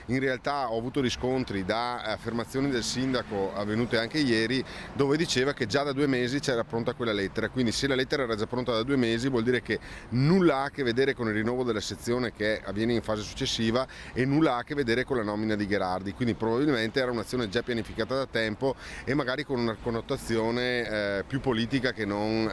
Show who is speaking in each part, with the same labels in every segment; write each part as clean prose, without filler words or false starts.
Speaker 1: In realtà ho avuto riscontri da affermazioni del sindaco avvenute anche ieri, dove diceva che già da 2 mesi c'era pronta quella lettera, quindi se la lettera era già pronta da 2 mesi vuol dire che nulla ha a che vedere con il rinnovo della sezione che avviene in fase successiva e nulla ha a che vedere con la nomina di Gherardi, quindi probabilmente era un'azione già pianificata da tempo e magari con una connotazione più politica che non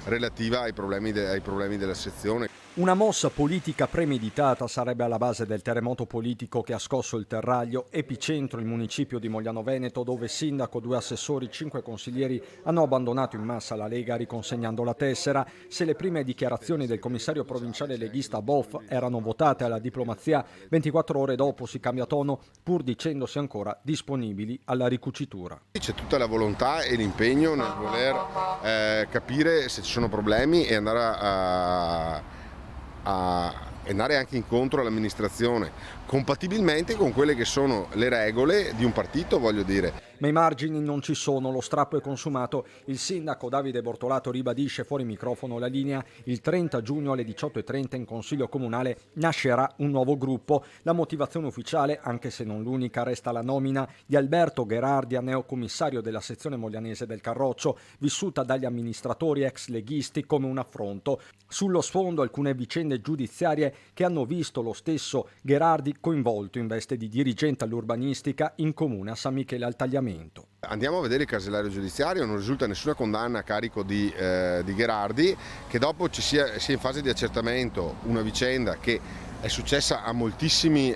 Speaker 1: relativa ai problemi della sezione.
Speaker 2: Una mossa politica premeditata sarebbe alla base del terremoto politico che ha scosso il Terraglio, epicentro il municipio di Mogliano Veneto, dove sindaco, 2 assessori, 5 consiglieri hanno abbandonato in massa la Lega riconsegnando la tessera. Se le prime dichiarazioni del commissario provinciale leghista Boff erano votate alla diplomazia, 24 ore dopo si cambia tono, pur dicendosi ancora disponibili alla ricucitura.
Speaker 1: C'è tutta la volontà e l'impegno nel voler capire se ci sono problemi e andare anche incontro all'amministrazione, compatibilmente con quelle che sono le regole di un partito, voglio dire.
Speaker 2: Ma i margini non ci sono, lo strappo è consumato. Il sindaco Davide Bortolato ribadisce fuori microfono la linea: il 30 giugno alle 18:30 in Consiglio Comunale nascerà un nuovo gruppo. La motivazione ufficiale, anche se non l'unica, resta la nomina di Alberto Gherardi a neocommissario della sezione moglianese del Carroccio, vissuta dagli amministratori ex leghisti come un affronto. Sullo sfondo alcune vicende giudiziarie che hanno visto lo stesso Gherardi coinvolto in veste di dirigente all'urbanistica in comune a San Michele al Tagliamento.
Speaker 1: Andiamo a vedere il casellario giudiziario, non risulta nessuna condanna a carico di Gherardi, che dopo sia in fase di accertamento una vicenda che è successa a moltissimi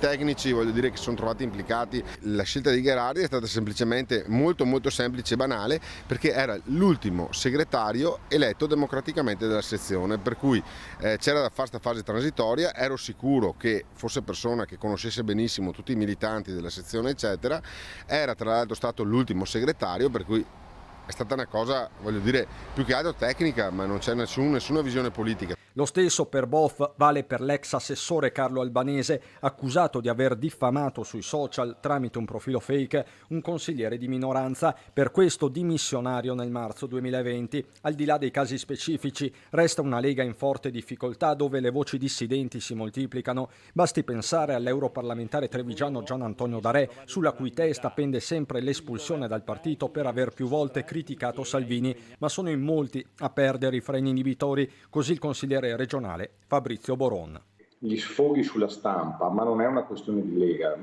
Speaker 1: tecnici, voglio dire, che sono trovati implicati. La scelta di Gherardi è stata semplicemente molto semplice e banale, perché era l'ultimo segretario eletto democraticamente della sezione, per cui c'era da fare questa fase transitoria. Ero sicuro che fosse persona che conoscesse benissimo tutti i militanti della sezione eccetera, era tra l'altro stato l'ultimo segretario, per cui è stata una cosa, voglio dire, più che altro tecnica, ma non c'è nessuna visione politica.
Speaker 2: Lo stesso per Boff vale per l'ex assessore Carlo Albanese, accusato di aver diffamato sui social tramite un profilo fake un consigliere di minoranza, per questo dimissionario nel marzo 2020. Al di là dei casi specifici, resta una Lega in forte difficoltà, dove le voci dissidenti si moltiplicano. Basti pensare all'europarlamentare trevigiano Gian Antonio Darè, sulla cui testa pende sempre l'espulsione dal partito per aver più volte criticato Salvini, ma sono in molti a perdere i freni inibitori, così il consigliere regionale Fabrizio Boron.
Speaker 3: Gli sfoghi sulla stampa, ma non è una questione di Lega,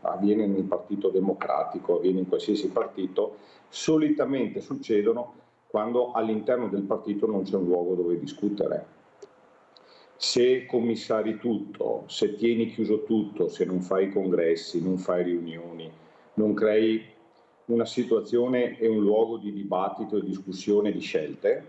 Speaker 3: avviene nel Partito Democratico, avviene in qualsiasi partito, solitamente succedono quando all'interno del partito non c'è un luogo dove discutere. Se commissari tutto, se tieni chiuso tutto, se non fai congressi, non fai riunioni, non crei una situazione e un luogo di dibattito e discussione di scelte,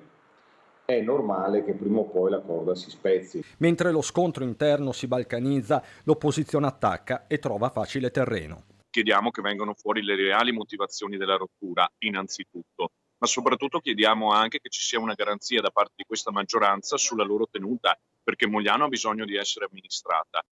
Speaker 3: è normale che prima o poi la corda si spezzi.
Speaker 2: Mentre lo scontro interno si balcanizza, l'opposizione attacca e trova facile terreno.
Speaker 4: Chiediamo che vengano fuori le reali motivazioni della rottura, innanzitutto, ma soprattutto chiediamo anche che ci sia una garanzia da parte di questa maggioranza sulla loro tenuta, perché Mogliano ha bisogno di essere amministrata.